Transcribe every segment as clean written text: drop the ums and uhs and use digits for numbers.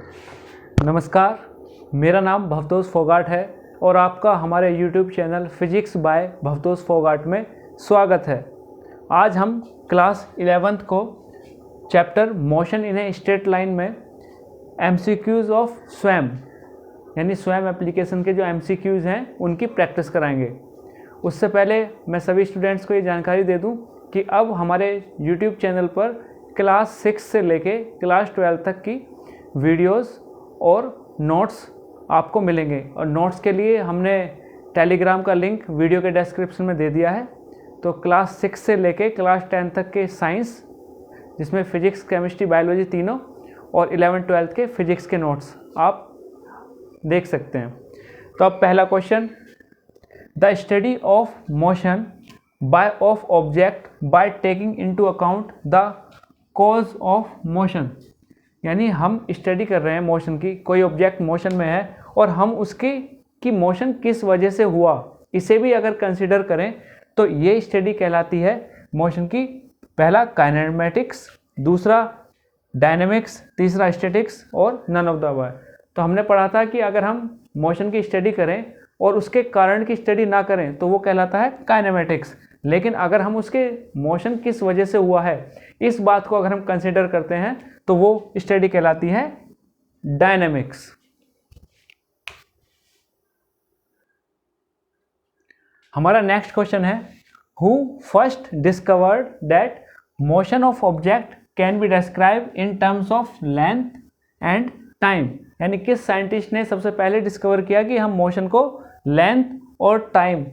नमस्कार, मेरा नाम भवतोष फोगाट है और आपका हमारे YouTube channel physics by Bhavtosh Phogat में स्वागत है। आज हम क्लास 11th को chapter motion in a straight line में MCQs ऑफ स्वैम यानी स्वैम एप्लीकेशन के जो MCQs हैं उनकी प्रैक्टिस कराएंगे। उससे पहले मैं सभी स्टूडेंट्स को ये जानकारी दे दूं कि अब हमारे YouTube चैनल पर क्लास 6 से लेके क्लास 12 तक की वीडियोस और नोट्स आपको मिलेंगे और नोट्स के लिए हमने टेलीग्राम का लिंक वीडियो के डिस्क्रिप्शन में दे दिया है। तो क्लास 6 से लेके क्लास 10 तक के साइंस, जिसमें फिजिक्स, केमिस्ट्री, बायोलॉजी तीनों, और 11-12 के फिजिक्स के नोट्स आप देख सकते हैं। तो अब पहला question, the study of motion by of object by taking into account the cause of motion, यानी हम स्टडी कर रहे हैं मोशन की, कोई ऑब्जेक्ट मोशन में है और हम उसकी कि मोशन किस वजह से हुआ, इसे भी अगर कंसिडर करें तो ये स्टडी कहलाती है मोशन की। पहला काइनेमेटिक्स, दूसरा डायनेमिक्स, तीसरा स्टैटिक्स और नन ऑफ द अबव। तो हमने पढ़ा था कि अगर हम मोशन की स्टडी करें और उसके कारण की स्टडी ना करें तो वो कहलाता है काइनेमेटिक्स, लेकिन अगर हम उसके मोशन किस वजह से हुआ है इस बात को अगर हम कंसिडर करते हैं तो वो स्टडी कहलाती है डायनेमिक्स। हमारा नेक्स्ट क्वेश्चन है, who first discovered that motion of object can be describe in terms of length and time, यानी किस साइंटिस्ट ने सबसे पहले डिस्कवर किया कि हम मोशन को लेंथ और टाइम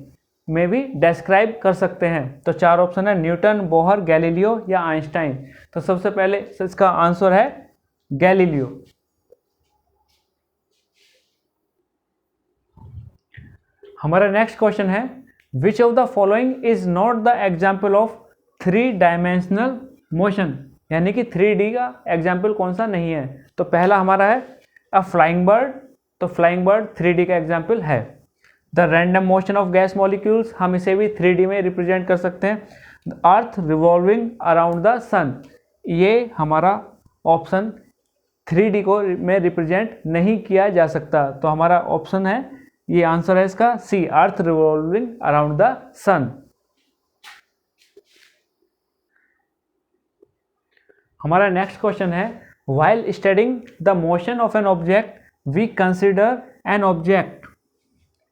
में भी डिस्क्राइब कर सकते हैं। तो चार ऑप्शन है, न्यूटन, बोहर, गैलीलियो या आइंस्टाइन। तो सबसे पहले इसका आंसर है गैलीलियो। हमारा नेक्स्ट क्वेश्चन है, which of the following is not the example of 3 dimensional motion, यानी कि 3D का एग्जाम्पल कौन सा नहीं है। तो पहला हमारा है अ फ्लाइंग बर्ड, तो फ्लाइंग बर्ड 3D का एग्जाम्पल है। The random motion of gas molecules, हम इसे भी 3D में रिप्रेजेंट कर सकते हैं। अर्थ रिवॉल्विंग अराउंड द सन, ये हमारा ऑप्शन 3D को में रिप्रेजेंट नहीं किया जा सकता। तो हमारा ऑप्शन है, ये आंसर है इसका C, earth revolving around the sun. हमारा नेक्स्ट क्वेश्चन है, while studying the motion of an object we consider an object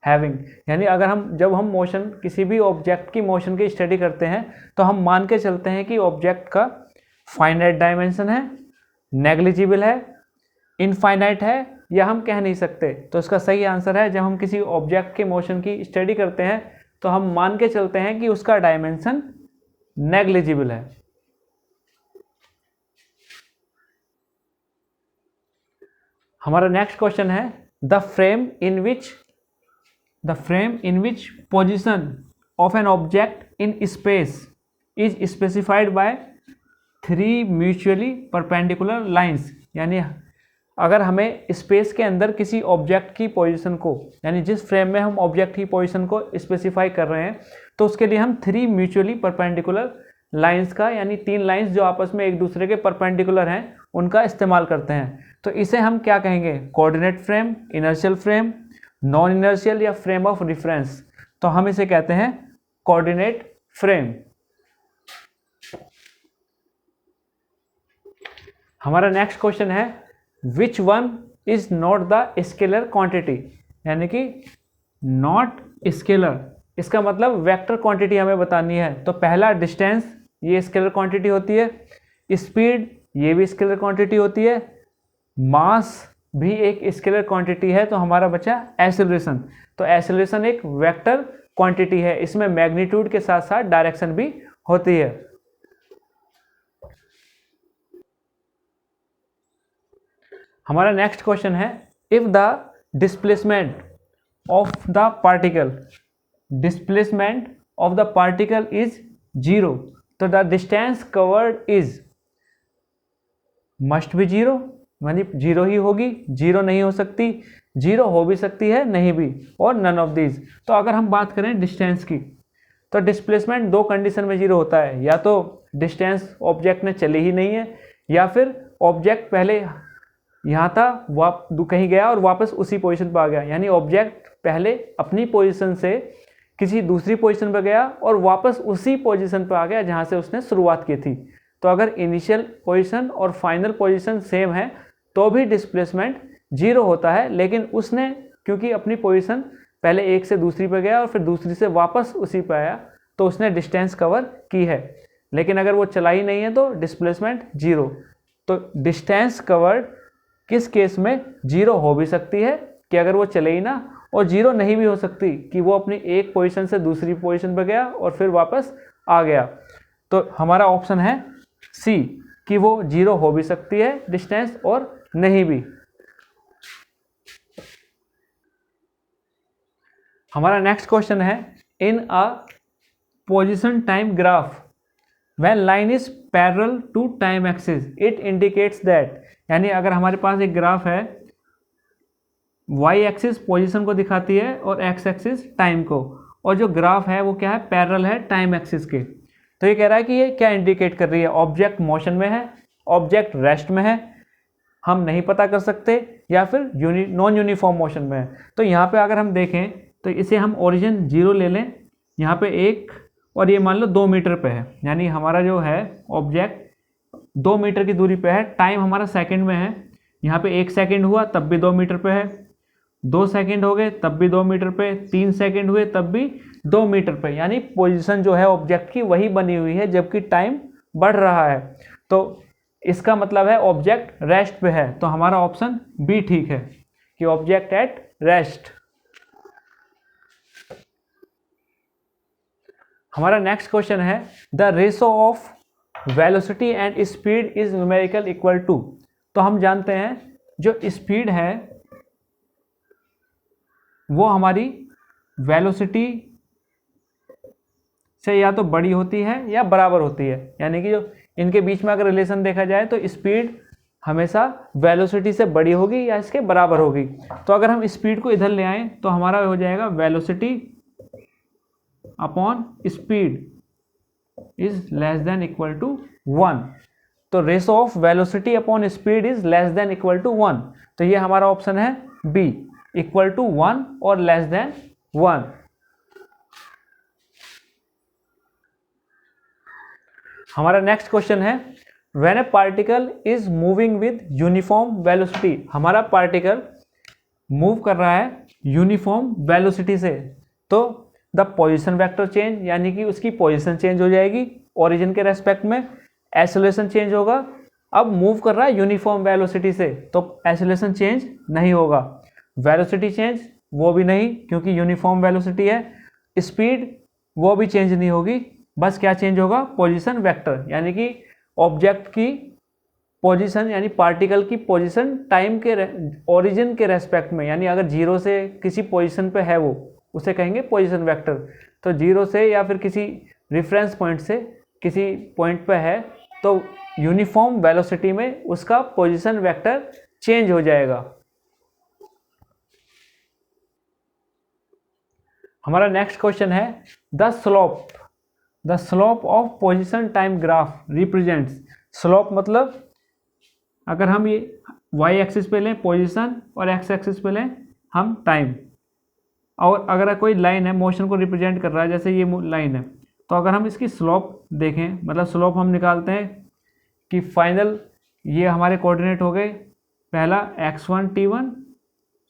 having, यानी अगर हम जब हम मोशन किसी भी ऑब्जेक्ट की मोशन की स्टडी करते हैं तो हम मान के चलते हैं कि ऑब्जेक्ट का फाइनाइट डायमेंशन है, नेग्लिजिबल है, इनफाइनाइट है, या हम कह नहीं सकते। तो इसका सही आंसर है, जब हम किसी ऑब्जेक्ट के मोशन की स्टडी करते हैं तो हम मान के चलते हैं कि उसका डायमेंशन नेग्लिजिबल है। हमारा नेक्स्ट क्वेश्चन है, the frame in which position of an object in space is specified by 3 mutually perpendicular lines, यानी अगर हमें स्पेस के अंदर किसी ऑब्जेक्ट की पोजीशन को, यानी जिस फ्रेम में हम ऑब्जेक्ट की पोजीशन को स्पेसिफाई कर रहे हैं, तो उसके लिए हम 3 म्यूचुअली परपेंडिकुलर लाइंस का, यानी 3 लाइंस जो आपस में एक दूसरे के परपेंडिकुलर हैं, उनका इस्तेमाल करते हैं। तो इसे हम क्या कहेंगे, coordinate frame, inertial frame, non inertial या फ्रेम ऑफ रेफरेंस। तो हम इसे कहते हैं कोऑर्डिनेट फ्रेम। हमारा नेक्स्ट क्वेश्चन है, which one is not the scalar quantity, यानी कि नॉट स्केलर, इसका मतलब वेक्टर क्वांटिटी हमें बतानी है। तो पहला डिस्टेंस, ये स्केलर क्वांटिटी होती है, स्पीड ये भी स्केलर क्वांटिटी होती है, मास भी एक स्केलर क्वांटिटी है। तो हमारा बचा एक्सेलरेशन। तो एक्सेलरेशन एक वेक्टर क्वांटिटी है, इसमें मैग्नीट्यूड के साथ साथ डायरेक्शन भी होती है। हमारा नेक्स्ट क्वेश्चन है, if the displacement of the particle is 0, तो the distance covered is must be 0, यानी 0 ही होगी, 0 नहीं हो सकती, 0 हो भी सकती है, नहीं भी, और नन ऑफ दीज। तो अगर हम बात करें डिस्टेंस की, तो डिस्प्लेसमेंट 2 कंडीशन में 0 होता है, या तो डिस्टेंस ऑब्जेक्ट ने चली ही नहीं है, या फिर ऑब्जेक्ट पहले यहाँ था, कहीं गया और वापस उसी पोजीशन पर आ गया, यानी ऑब्जेक्ट पहले अपनी पोजीशन से किसी दूसरी पोजीशन पर गया और वापस उसी पोजीशन पर आ गया जहाँ से उसने शुरुआत की थी। तो अगर इनिशियल पोजीशन और फाइनल पोजीशन सेम है तो भी डिस्प्लेसमेंट 0 होता है, लेकिन उसने क्योंकि अपनी पोजीशन पहले एक से दूसरी पर गया और फिर दूसरी से वापस उसी पर आया तो उसने डिस्टेंस कवर की है। लेकिन अगर वो चला ही नहीं है तो डिस्प्लेसमेंट 0। तो डिस्टेंस कवर्ड किस केस में 0 हो भी सकती है कि अगर वो चले ही ना, और 0 नहीं भी हो सकती कि वो अपनी एक पोजीशन से दूसरी पोजीशन पर गया और फिर वापस आ गया। तो हमारा ऑप्शन है सी कि वो 0 हो भी सकती है डिस्टेंस और नहीं भी। हमारा नेक्स्ट क्वेश्चन है, in a position time graph when line is parallel to time axis it indicates that, यानी अगर हमारे पास एक ग्राफ है, वाई एक्सिस पोजीशन को दिखाती है और एक्स एक्सिस टाइम को, और जो ग्राफ है वो क्या है, पैरेलल है टाइम एक्सिस के। तो ये कह रहा है कि ये क्या इंडिकेट कर रही है, ऑब्जेक्ट मोशन में है, ऑब्जेक्ट रेस्ट में है, हम नहीं पता कर सकते, या फिर नॉन यूनिफॉर्म मोशन में है। तो यहाँ पे अगर हम देखें तो इसे हम ओरिजिन 0 ले लें, यहाँ पे 1 और ये मान लो 2 मीटर पे है, यानी हमारा जो है ऑब्जेक्ट 2 मीटर की दूरी पे है, टाइम हमारा सेकंड में है, यहाँ पे 1 सेकंड हुआ तब भी 2 मीटर पे है, 2 सेकंड हो गए तब भी 2 मीटर पे, 3 सेकंड हुए तब भी 2 मीटर पे, यानी पोजीशन जो है ऑब्जेक्ट की वही बनी हुई है जबकि टाइम बढ़ रहा है। तो इसका मतलब है ऑब्जेक्ट रेस्ट पे है। तो हमारा ऑप्शन बी ठीक है कि ऑब्जेक्ट एट रेस्ट। हमारा नेक्स्ट क्वेश्चन है, the ratio of velocity and speed is numerical equal to. तो हम जानते हैं जो स्पीड है वो हमारी वेलोसिटी से या तो बड़ी होती है या बराबर होती है, यानी कि जो इनके बीच में अगर रिलेशन देखा जाए तो स्पीड हमेशा वेलोसिटी से बड़ी होगी या इसके बराबर होगी। तो अगर हम स्पीड को इधर ले आएँ तो हमारा हो जाएगा velocity upon speed is less than equal to 1। तो ratio of velocity upon speed is less than equal to 1। तो ये हमारा ऑप्शन है बी, इक्वल टू 1 और लेस देन 1। हमारा नेक्स्ट क्वेश्चन है, when a particle is moving with uniform velocity. हमारा particle move कर रहा है यूनिफॉर्म वेलोसिटी से, तो द पोजीशन वेक्टर चेंज, यानी कि उसकी पोजीशन चेंज हो जाएगी ओरिजिन के रेस्पेक्ट में, एक्सेलरेशन चेंज होगा। अब मूव कर रहा है यूनिफॉर्म वेलोसिटी से तो एक्सेलरेशन चेंज नहीं होगा, वेलोसिटी चेंज वो भी नहीं क्योंकि यूनिफॉर्म वेलोसिटी है, स्पीड वो भी चेंज नहीं होगी, बस क्या चेंज होगा, पोजीशन वेक्टर, यानी कि ऑब्जेक्ट की पोजीशन यानी पार्टिकल की पोजीशन टाइम के ओरिजिन के रेस्पेक्ट में, यानी अगर 0 से किसी पोजीशन पे है वो उसे कहेंगे पोजीशन वेक्टर। तो 0 से या फिर किसी रेफरेंस पॉइंट से किसी पॉइंट पे है तो यूनिफॉर्म वेलोसिटी में उसका पोजीशन वेक्टर चेंज हो जाएगा। हमारा नेक्स्ट क्वेश्चन है, the slope of position time graph represents. Slope मतलब अगर हम ये वाई एक्सिस पे लें पोजीशन और एक्स एक्सिस पे लें हम टाइम, और अगर कोई लाइन है मोशन को रिप्रेजेंट कर रहा है जैसे ये लाइन है, तो अगर हम इसकी स्लोप देखें, मतलब स्लोप हम निकालते हैं कि फाइनल ये हमारे कोऑर्डिनेट हो गए, पहला x1 t1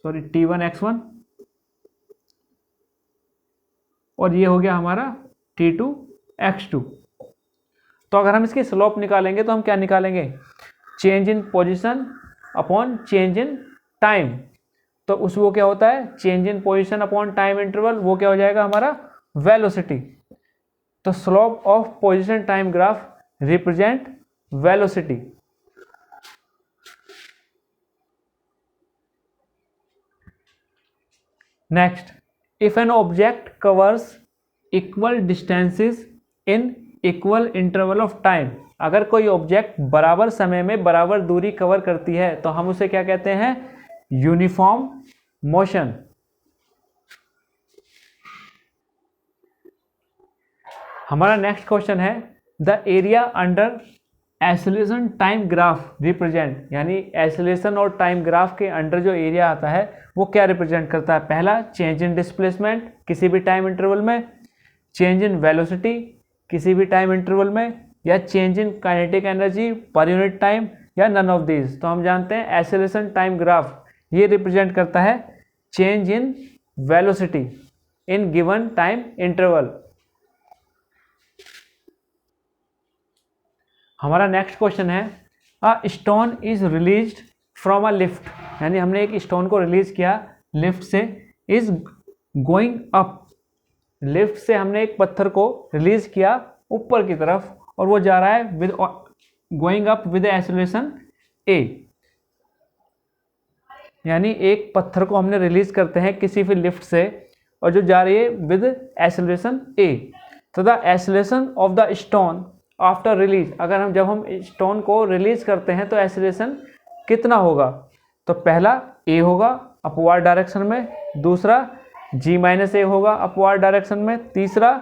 sorry t1 x1 और ये हो गया हमारा t2 x2। तो अगर हम इसकी स्लोप निकालेंगे तो हम क्या निकालेंगे, change in position upon change in time. तो उस वो क्या होता है, change in position upon time interval, वो क्या हो जाएगा हमारा वेलोसिटी। तो slope of position time graph represent velocity. Next, if an object covers equal distances in equal interval of time. अगर कोई ऑब्जेक्ट बराबर समय में बराबर दूरी कवर करती है तो हम उसे क्या कहते हैं, यूनिफॉर्म मोशन। हमारा नेक्स्ट क्वेश्चन है, the area under acceleration time graph represent, यानी एक्सेलरेशन और टाइम ग्राफ के अंडर जो एरिया आता है वो क्या रिप्रेजेंट करता है? पहला, चेंज इन डिस्प्लेसमेंट किसी भी टाइम इंटरवल में, चेंज इन वेलोसिटी किसी भी टाइम इंटरवल में, या change in kinetic energy per unit time, या नन ऑफ दीज। तो हम जानते हैं एक्सेलरेशन टाइम ग्राफ ये रिप्रेजेंट करता है change in velocity in given time interval. हमारा नेक्स्ट क्वेश्चन है, a stone is released from a lift, यानी हमने एक स्टोन को रिलीज किया लिफ्ट से, इज गोइंग अप, लिफ्ट से हमने एक पत्थर को रिलीज किया ऊपर की तरफ और वो जा रहा है with going up with acceleration a, यानी एक पत्थर को हमने रिलीज करते हैं किसी भी लिफ्ट से और जो जा रही है विद एक्सेलरेशन ए, तो the acceleration of the stone after release, अगर हम जब हम स्टोन को रिलीज करते हैं तो एक्सेलरेशन कितना होगा? तो पहला ए होगा अपवर्ड डायरेक्शन में, दूसरा जी माइनस ए होगा अपवर्ड डायरेक्शन में, तीसरा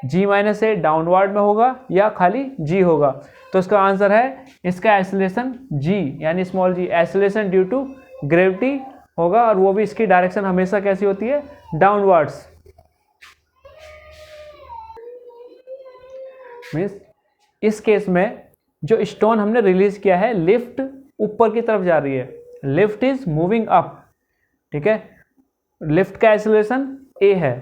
जी माइनस ए डाउनवर्ड में होगा या खाली जी होगा। तो इसका आंसर है इसका एक्सेलरेशन जी, यानी small g, acceleration due to gravity होगा और वो भी इसकी डायरेक्शन हमेशा कैसी होती है? डाउनवर्ड्स। मीन्स इस केस में जो स्टोन हमने रिलीज किया है लिफ्ट ऊपर की तरफ जा रही है, लिफ्ट इज मूविंग अप, ठीक है, लिफ्ट का एक्सेलरेशन ए है,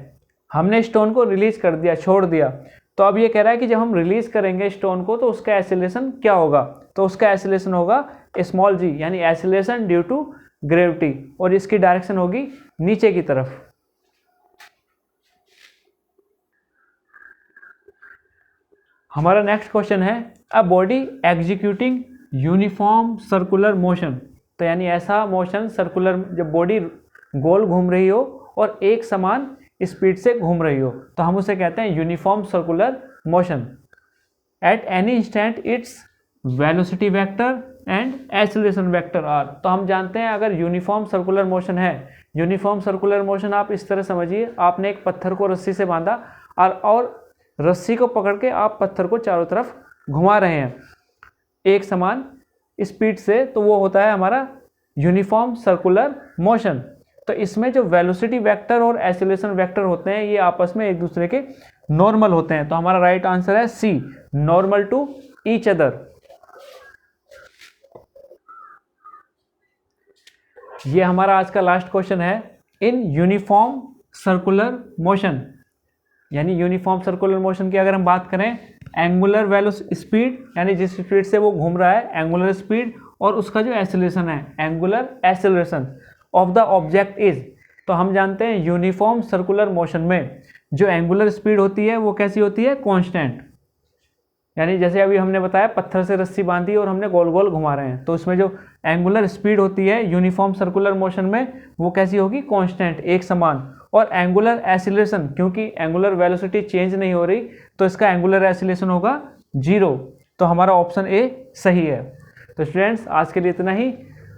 हमने स्टोन को रिलीज कर दिया, छोड़ दिया, तो अब ये कह रहा है कि जब हम रिलीज करेंगे स्टोन को तो उसका एक्सेलरेशन क्या होगा? तो उसका एक्सेलरेशन होगा स्मॉल जी, यानी एक्सेलरेशन ड्यू टू ग्रेविटी, और इसकी डायरेक्शन होगी नीचे की तरफ। हमारा नेक्स्ट क्वेश्चन है, a body executing uniform circular motion, तो यानी ऐसा मोशन सर्कुलर, जब बॉडी गोल घूम रही हो और एक समान स्पीड से घूम रही हो तो हम उसे कहते हैं uniform circular motion. At any instant its velocity vector and acceleration vector are, तो हम जानते हैं अगर यूनिफॉर्म सर्कुलर मोशन है, यूनिफॉर्म सर्कुलर मोशन आप इस तरह समझिए, आपने एक पत्थर को रस्सी से बांधा और रस्सी को पकड़ के आप पत्थर को चारों तरफ घुमा रहे हैं एक समान स्पीड से, तो वो होता है हमारा यूनिफॉर्म सर्कुलर मोशन। तो इसमें जो वेलोसिटी वेक्टर और एक्सेलरेशन वेक्टर होते हैं ये आपस में एक दूसरे के नॉर्मल होते हैं, तो हमारा राइट आंसर है सी, नॉर्मल टू ईच अदर। ये हमारा आज का लास्ट क्वेश्चन है, इन यूनिफॉर्म सर्कुलर मोशन, यानी यूनिफॉर्म सर्कुलर मोशन की अगर हम बात करें, एंगुलर वेलोसिटी स्पीड, यानी जिस स्पीड से वो घूम रहा है एंगुलर स्पीड, और उसका जो एक्सेलरेशन है angular acceleration of the object is, तो हम जानते हैं यूनिफॉर्म सर्कुलर मोशन में जो एंगुलर स्पीड होती है वो कैसी होती है? कांस्टेंट, यानी जैसे अभी हमने बताया पत्थर से रस्सी बांधी और हमने गोल गोल घुमा रहे हैं, तो उसमें जो एंगुलर स्पीड होती है यूनिफॉर्म सर्कुलर मोशन में वो कैसी होगी? कांस्टेंट, एक समान। और एंगुलर एक्सीलरेशन, क्योंकि एंगुलर वेलोसिटी चेंज नहीं हो रही तो इसका एंगुलर एक्सीलरेशन होगा 0, तो हमारा ऑप्शन ए सही है। तो स्टूडेंट्स आज के लिए इतना ही।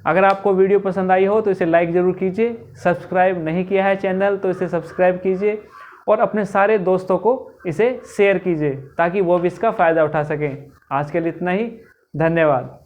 अगर आपको वीडियो पसंद आई हो तो इसे लाइक ज़रूर कीजिए, सब्सक्राइब नहीं किया है चैनल तो इसे सब्सक्राइब कीजिए और अपने सारे दोस्तों को इसे शेयर कीजिए ताकि वो भी इसका फ़ायदा उठा सकें। आज के लिए इतना ही, धन्यवाद।